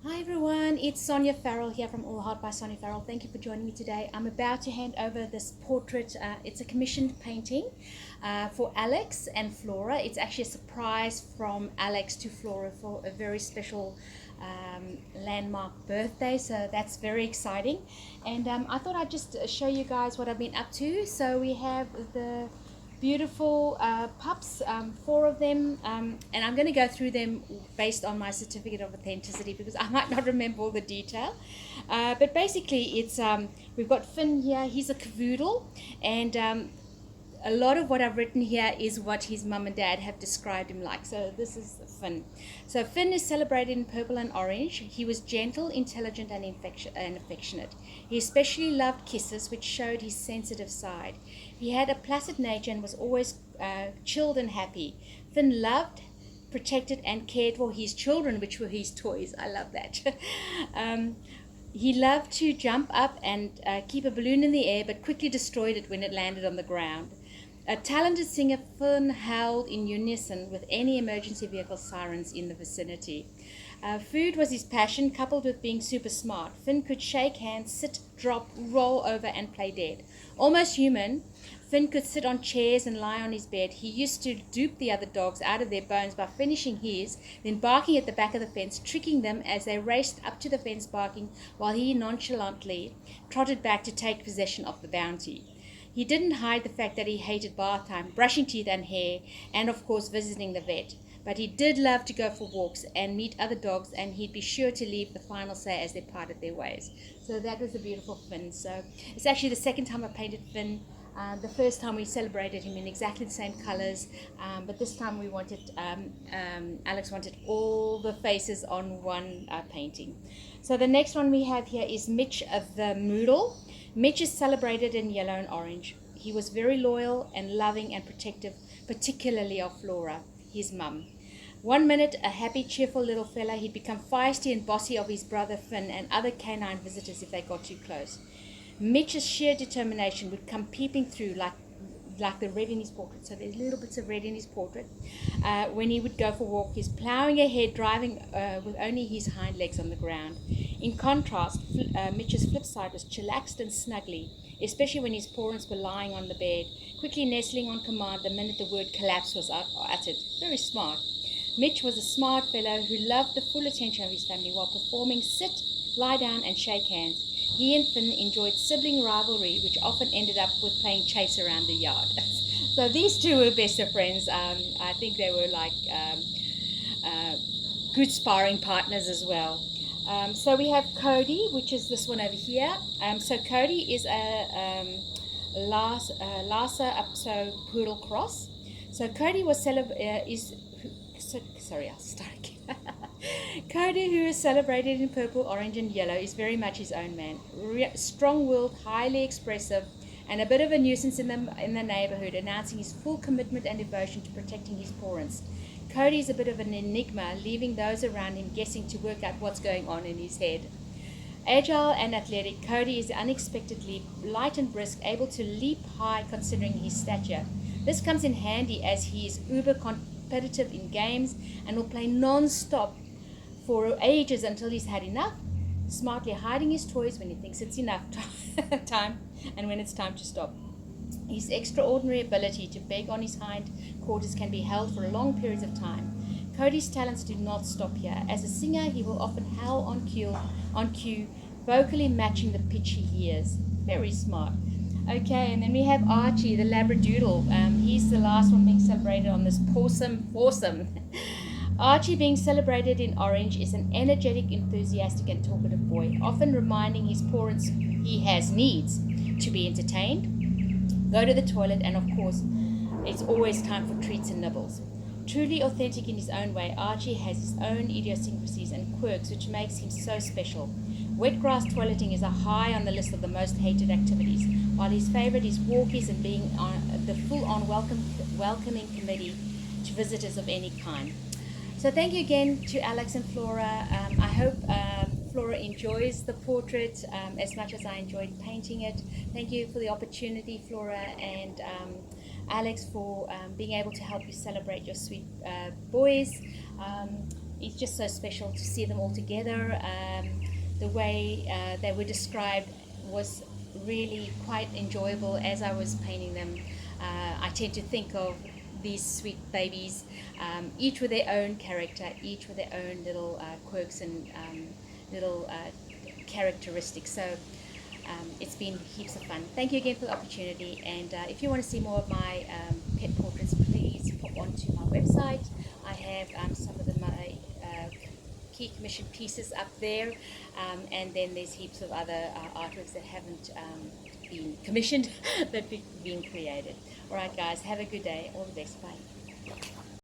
Hi everyone, it's Sonia Farrell here from All Heart by Sonia Farrell. Thank you for joining me today. I'm about to hand over this portrait. It's a commissioned painting for Alex and Flora. It's actually a surprise from Alex to Flora for a very special landmark birthday, so that's very exciting. And I thought I'd just show you guys what I've been up to. So we have the beautiful pups, four of them, and I'm going to go through them based on my certificate of authenticity because I might not remember all the detail, but basically it's we've got Finn here. He's a cavoodle, and a lot of what I've written here is what his mum and dad have described him like. So this is Finn. So Finn is celebrated in purple and orange. He was gentle, intelligent, and affectionate. He especially loved kisses, which showed his sensitive side. He had a placid nature and was always chilled and happy. Finn loved, protected, and cared for his children, which were his toys. I love that. He loved to jump up and keep a balloon in the air, but quickly destroyed it when it landed on the ground. A talented singer, Finn howled in unison with any emergency vehicle sirens in the vicinity. Food was his passion, coupled with being super smart. Finn could shake hands, sit, drop, roll over, and play dead. Almost human, Finn could sit on chairs and lie on his bed. He used to dupe the other dogs out of their bones by finishing his, then barking at the back of the fence, tricking them as they raced up to the fence barking, while he nonchalantly trotted back to take possession of the bounty. He didn't hide the fact that he hated bath time, brushing teeth and hair, and of course visiting the vet. But he did love to go for walks and meet other dogs, and he'd be sure to leave the final say as they parted their ways. So that was a beautiful Finn. So it's actually the second time I painted Finn. The first time we celebrated him in exactly the same colors, but this time we wanted, Alex wanted all the faces on one painting. So the next one we have here is Mitch of the Moodle. Mitch is celebrated in yellow and orange. He was very loyal and loving and protective, particularly of Flora, his mum. One minute, a happy, cheerful little fella, he'd become feisty and bossy of his brother Finn and other canine visitors if they got too close. Mitch's sheer determination would come peeping through like the red in his portrait. So there's little bits of red in his portrait. When he would go for a walk, he's ploughing ahead, driving with only his hind legs on the ground. In contrast, Mitch's flip side was chillaxed and snuggly, especially when his parents were lying on the bed, quickly nestling on command the minute the word collapse was uttered. Very smart. Mitch was a smart fellow who loved the full attention of his family while performing sit, lie down, and shake hands. He and Finn enjoyed sibling rivalry, which often ended up with playing chase around the yard. So these two were best of friends. I think they were like good sparring partners as well. So we have Cody, which is this one over here. So Cody is a Lhasa Apso Poodle cross. So Cody was sorry, I'll start again. Cody, who is celebrated in purple, orange, and yellow, is very much his own man. Strong-willed, highly expressive, and a bit of a nuisance in the neighborhood, announcing his full commitment and devotion to protecting his parents. Cody is a bit of an enigma, leaving those around him guessing to work out what's going on in his head. Agile and athletic, Cody is unexpectedly light and brisk, able to leap high considering his stature. This comes in handy as he is uber competitive in games and will play non-stop for ages until he's had enough, smartly hiding his toys when he thinks it's enough time and when it's time to stop. His extraordinary ability to beg on his hind quarters can be held for long periods of time. Cody's talents do not stop here. As a singer, he will often howl on cue, vocally matching the pitch he hears. Very smart. Okay, and then we have Archie, the Labradoodle. He's the last one being celebrated on this foursome. Archie, being celebrated in orange, is an energetic, enthusiastic, and talkative boy, often reminding his parents he has needs to be entertained, go to the toilet, and of course, it's always time for treats and nibbles. Truly authentic in his own way, Archie has his own idiosyncrasies and quirks which makes him so special. Wet grass toileting is a high on the list of the most hated activities, while his favorite is walkies and being on the full-on welcoming committee to visitors of any kind. So thank you again to Alex and Flora. I hope Flora enjoys the portrait as much as I enjoyed painting it. Thank you for the opportunity, Flora, and Alex, for being able to help you celebrate your sweet boys. it's just so special to see them all together. The way they were described was really quite enjoyable as I was painting them. I tend to think of these sweet babies, each with their own character, each with their own little quirks and little characteristics. So it's been heaps of fun. Thank you again for the opportunity, and if you want to see more of my pet portraits, please pop onto my website. I have some of my key commission pieces up there, and then there's heaps of other artworks that haven't been commissioned that have been created. Alright guys, have a good day. All the best. Bye.